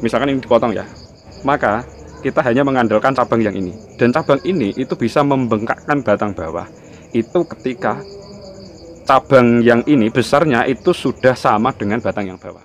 misalkan ini dipotong ya, maka kita hanya mengandalkan cabang yang ini, dan cabang ini itu bisa membengkakkan batang bawah itu ketika cabang yang ini besarnya itu sudah sama dengan batang yang bawah.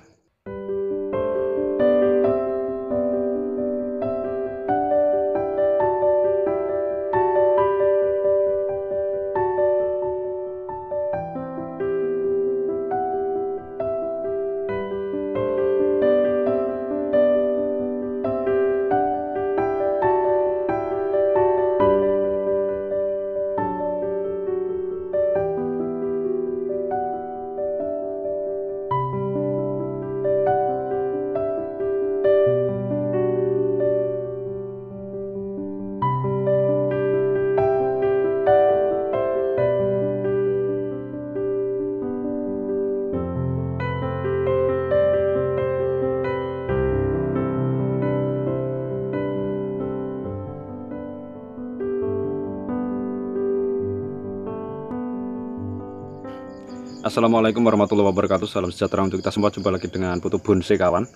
Assalamualaikum warahmatullahi wabarakatuh. Salam sejahtera untuk kita semua. Jumpa lagi dengan Putu Bonsai kawan.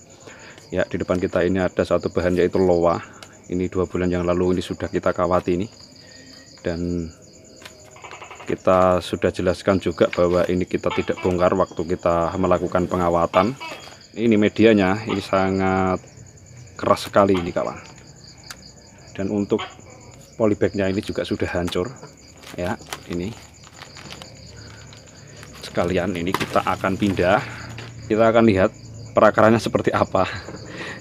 Ya, di depan kita ini ada satu bahan yaitu loa. Ini 2 bulan yang lalu ini sudah kita kawati ini. Dan kita sudah jelaskan juga bahwa ini kita tidak bongkar waktu kita melakukan pengawatan. Ini medianya ini sangat keras sekali ini kawan. Dan untuk polybagnya ini juga sudah hancur. Ya, ini. Sekalian ini kita akan pindah, kita akan lihat perakarannya seperti apa,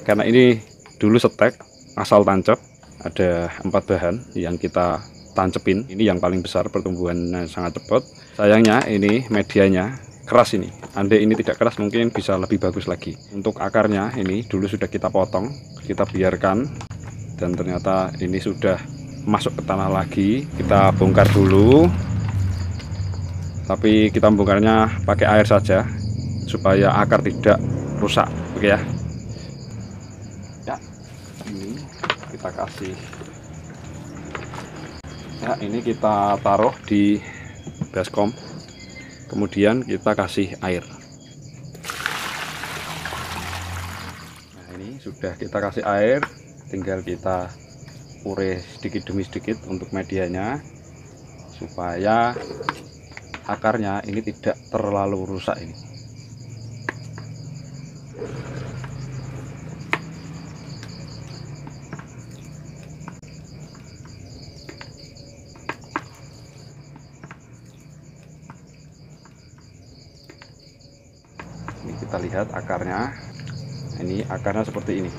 karena ini dulu setek asal tancap, ada 4 bahan yang kita tancepin. Ini yang paling besar, pertumbuhannya sangat cepat. Sayangnya ini medianya keras ini, andai ini tidak keras mungkin bisa lebih bagus lagi. Untuk akarnya ini dulu sudah kita potong, kita biarkan, dan ternyata ini sudah masuk ke tanah lagi. Kita bongkar dulu, tapi kita membongkarnya pakai air saja supaya akar tidak rusak. Oke ya. Ya, ini kita kasih. Ya, ini kita taruh di baskom. Kemudian kita kasih air. Nah, ini sudah kita kasih air, tinggal kita urai sedikit demi sedikit untuk medianya supaya akarnya ini tidak terlalu rusak ini. Ini kita lihat akarnya. Ini akarnya seperti ini.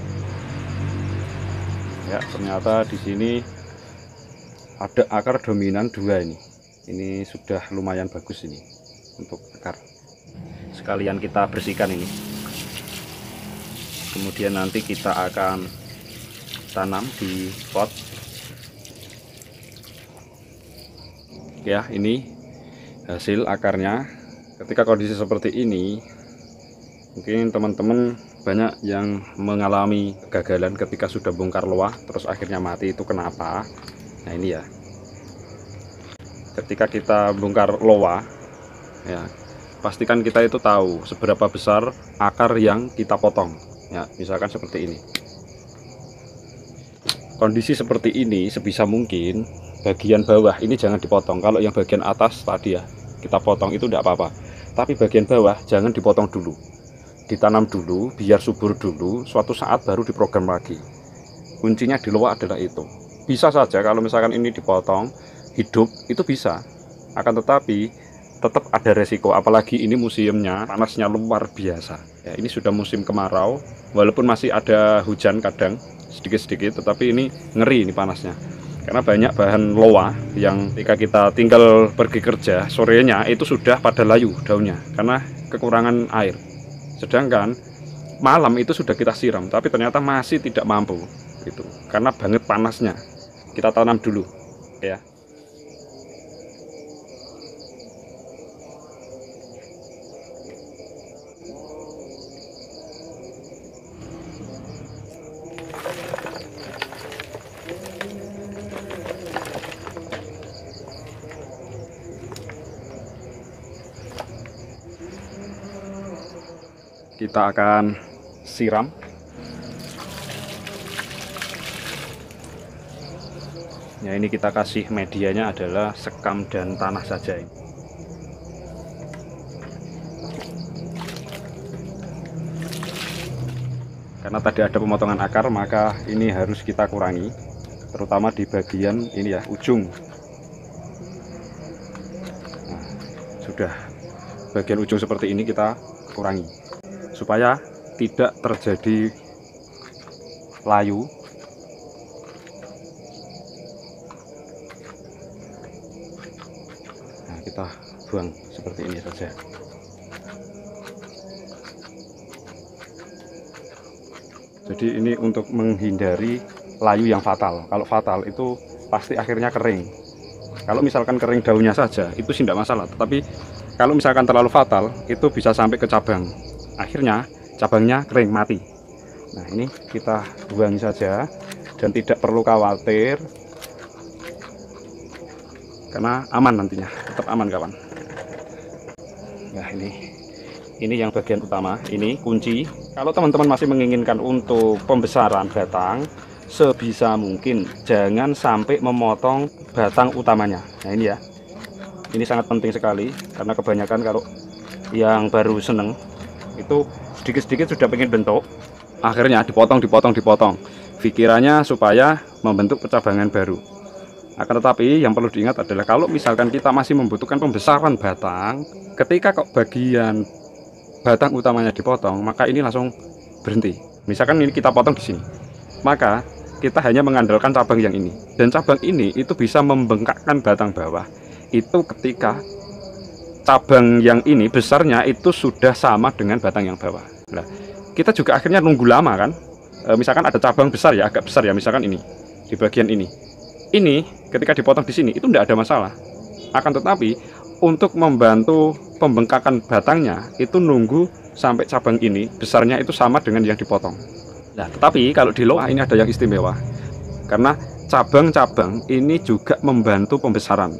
Ya, ternyata di sini ada akar dominan 2 ini. Ini sudah lumayan bagus ini untuk akar. Sekalian kita bersihkan ini. Kemudian nanti kita akan tanam di pot. Ya, ini hasil akarnya. Ketika kondisi seperti ini, mungkin teman-teman banyak yang mengalami kegagalan ketika sudah bongkar loa terus akhirnya mati. Itu kenapa? Nah, ini ya. Ketika kita bongkar loa, ya, pastikan kita itu tahu seberapa besar akar yang kita potong. Ya, misalkan seperti ini. Kondisi seperti ini sebisa mungkin bagian bawah ini jangan dipotong. Kalau yang bagian atas tadi ya kita potong itu tidak apa-apa. Tapi bagian bawah jangan dipotong dulu. Ditanam dulu, biar subur dulu. Suatu saat baru diprogram lagi. Kuncinya di loa adalah itu. Bisa saja kalau misalkan ini dipotong hidup itu bisa, akan tetapi tetap ada resiko, apalagi ini musimnya panasnya luar biasa ya. Ini sudah musim kemarau, walaupun masih ada hujan kadang sedikit-sedikit, tetapi ini ngeri ini panasnya, karena banyak bahan loa yang ketika kita tinggal pergi kerja sorenya itu sudah pada layu daunnya karena kekurangan air, sedangkan malam itu sudah kita siram tapi ternyata masih tidak mampu gitu, karena banget panasnya. Kita tanam dulu ya. Kita akan siram Ya, ini kita kasih medianya adalah sekam dan tanah saja ini. Karena tadi ada pemotongan akar, maka ini harus kita kurangi, terutama di bagian ini ya, ujung. Nah, sudah bagian ujung seperti ini kita kurangi supaya tidak terjadi layu. Nah, kita buang seperti ini saja. Jadi ini untuk menghindari layu yang fatal. Kalau fatal itu pasti akhirnya kering. Kalau misalkan kering daunnya saja itu sih tidak masalah, tetapi kalau misalkan terlalu fatal itu bisa sampai ke cabang, akhirnya cabangnya kering mati. Nah, ini kita buang saja dan tidak perlu khawatir karena aman nantinya, tetap aman kawan. Nah, ini yang bagian utama, ini kunci. Kalau teman-teman masih menginginkan untuk pembesaran batang, sebisa mungkin jangan sampai memotong batang utamanya. Nah, ini ya, ini sangat penting sekali karena kebanyakan kalau yang baru seneng itu sedikit-sedikit sudah pengen bentuk, akhirnya dipotong pikirannya supaya membentuk percabangan baru. Akan tetapi yang perlu diingat adalah kalau misalkan kita masih membutuhkan pembesaran batang, ketika kok bagian batang utamanya dipotong, maka ini langsung berhenti. Misalkan ini kita potong di sini, maka kita hanya mengandalkan cabang yang ini, dan cabang ini itu bisa membengkakkan batang bawah. Itu ketika cabang yang ini besarnya itu sudah sama dengan batang yang bawah. Nah, kita juga akhirnya nunggu lama kan. Misalkan ada cabang besar ya, agak besar ya, misalkan ini di bagian ini ketika dipotong di sini itu tidak ada masalah. Akan tetapi untuk membantu pembengkakan batangnya itu nunggu sampai cabang ini besarnya itu sama dengan yang dipotong. Nah, tetapi kalau di loa ini ada yang istimewa karena cabang-cabang ini juga membantu pembesaran,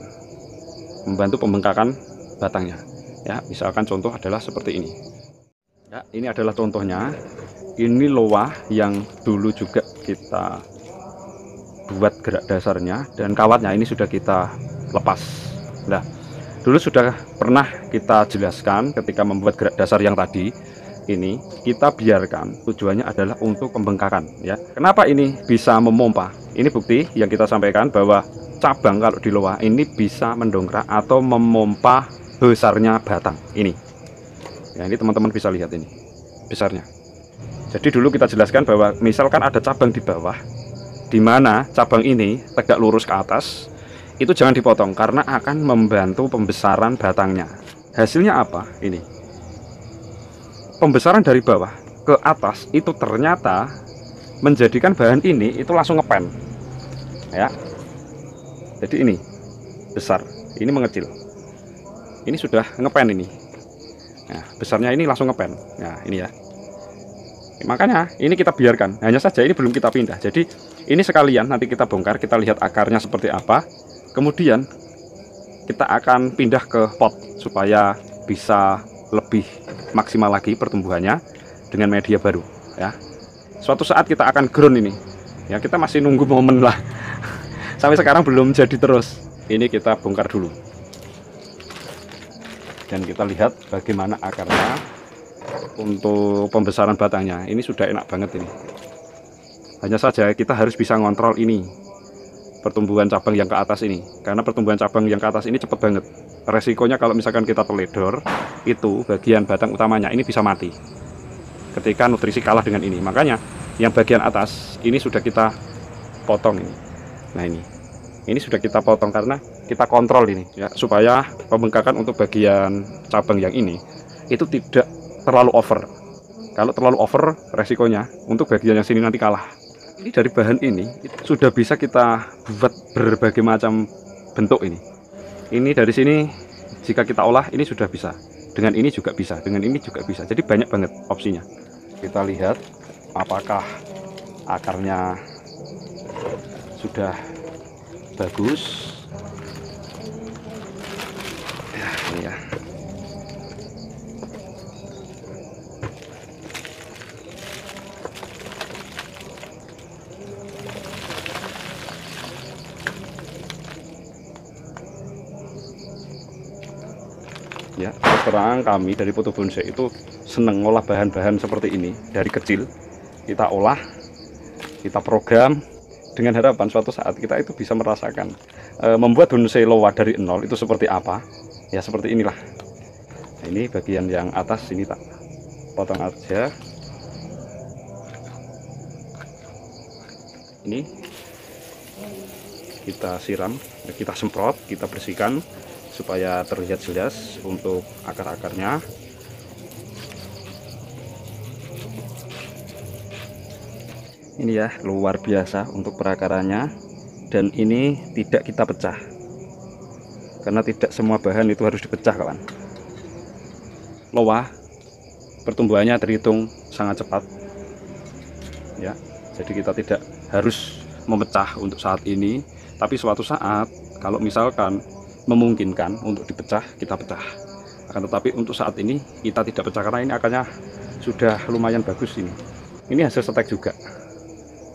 membantu pembengkakan batangnya. Ya, misalkan contoh adalah seperti ini. Ya, ini adalah contohnya. Ini loa yang dulu juga kita buat gerak dasarnya dan kawatnya ini sudah kita lepas. Nah, dulu sudah pernah kita jelaskan ketika membuat gerak dasar yang tadi ini kita biarkan, tujuannya adalah untuk pembengkakan ya. Kenapa ini bisa memompa? Ini bukti yang kita sampaikan bahwa cabang kalau di loa ini bisa mendongkrak atau memompa besarnya batang ini. Ya, ini teman-teman bisa lihat ini besarnya. Jadi dulu kita jelaskan bahwa misalkan ada cabang di bawah, di mana cabang ini tegak lurus ke atas, itu jangan dipotong karena akan membantu pembesaran batangnya. Hasilnya apa? Ini pembesaran dari bawah ke atas itu ternyata menjadikan bahan ini itu langsung ngepen ya. Jadi ini besar, ini mengecil, ini sudah ngepen ini. Nah, besarnya ini langsung ngepen. Nah, ini ya, makanya ini kita biarkan, hanya saja ini belum kita pindah. Jadi ini sekalian nanti kita bongkar, kita lihat akarnya seperti apa, kemudian kita akan pindah ke pot supaya bisa lebih maksimal lagi pertumbuhannya dengan media baru ya. Suatu saat kita akan ground ini ya, kita masih nunggu momen lah. Sampai sekarang belum jadi terus. Ini kita bongkar dulu dan kita lihat bagaimana akarnya untuk pembesaran batangnya. Ini sudah enak banget ini. Hanya saja kita harus bisa ngontrol ini pertumbuhan cabang yang ke atas ini, karena pertumbuhan cabang yang ke atas ini cepet banget. Resikonya kalau misalkan kita teledor, itu bagian batang utamanya ini bisa mati ketika nutrisi kalah dengan ini. Makanya yang bagian atas ini sudah kita potong ini. Nah, ini sudah kita potong karena kita kontrol ini ya, supaya pembengkakan untuk bagian cabang yang ini itu tidak terlalu over. Kalau terlalu over, resikonya untuk bagian yang sini nanti kalah. Ini dari bahan ini sudah bisa kita buat berbagai macam bentuk ini. Ini dari sini jika kita olah ini sudah bisa. Dengan ini juga bisa, dengan ini juga bisa. Jadi banyak banget opsinya. Kita lihat apakah akarnya sudah bagus. Ya, ini ya. Ya, terus terang kami dari Putu Bonsai itu seneng ngolah bahan-bahan seperti ini dari kecil. Kita olah, kita program dengan harapan suatu saat kita itu bisa merasakan membuat bonsai loa dari nol itu seperti apa. Ya seperti inilah. Nah, ini bagian yang atas ini tak potong aja. Ini kita siram, kita semprot, kita bersihkan supaya terlihat jelas untuk akar-akarnya. Ini ya luar biasa untuk perakarannya, dan ini tidak kita pecah karena tidak semua bahan itu harus dipecah kawan. Loa pertumbuhannya terhitung sangat cepat ya, jadi kita tidak harus memecah untuk saat ini, tapi suatu saat kalau misalkan memungkinkan untuk dipecah, kita pecah. Akan tetapi untuk saat ini kita tidak pecah karena ini akarnya sudah lumayan bagus. Ini hasil setek juga.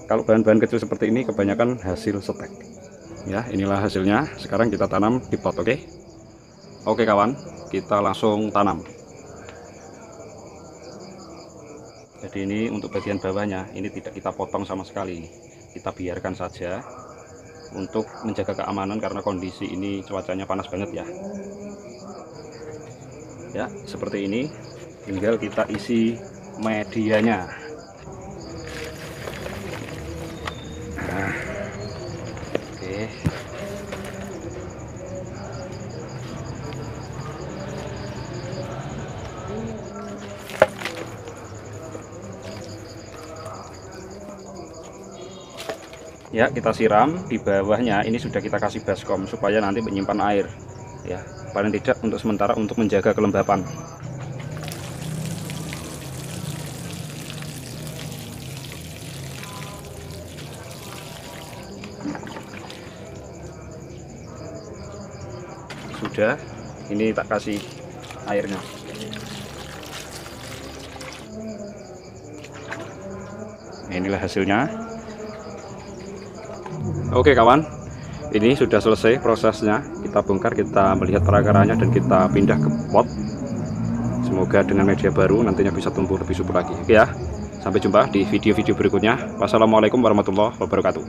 Kalau bahan-bahan kecil seperti ini kebanyakan hasil setek. Ya, inilah hasilnya. Sekarang kita tanam di pot, oke? Oke kawan, kita langsung tanam. Jadi ini untuk bagian bawahnya, ini tidak kita potong sama sekali. Kita biarkan saja untuk menjaga keamanan karena kondisi ini cuacanya panas banget ya. Ya, seperti ini. Tinggal kita isi medianya. Nah, oke. Ya, kita siram di bawahnya. Ini sudah kita kasih baskom supaya nanti menyimpan air ya, paling tidak untuk sementara untuk menjaga kelembapan. Sudah, ini tak kasih airnya. Nah, inilah hasilnya. Oke kawan, ini sudah selesai prosesnya. Kita bongkar, kita melihat perakarannya, dan kita pindah ke pot. Semoga dengan media baru nantinya bisa tumbuh lebih subur lagi. Oke ya, sampai jumpa di video-video berikutnya. Wassalamualaikum warahmatullahi wabarakatuh.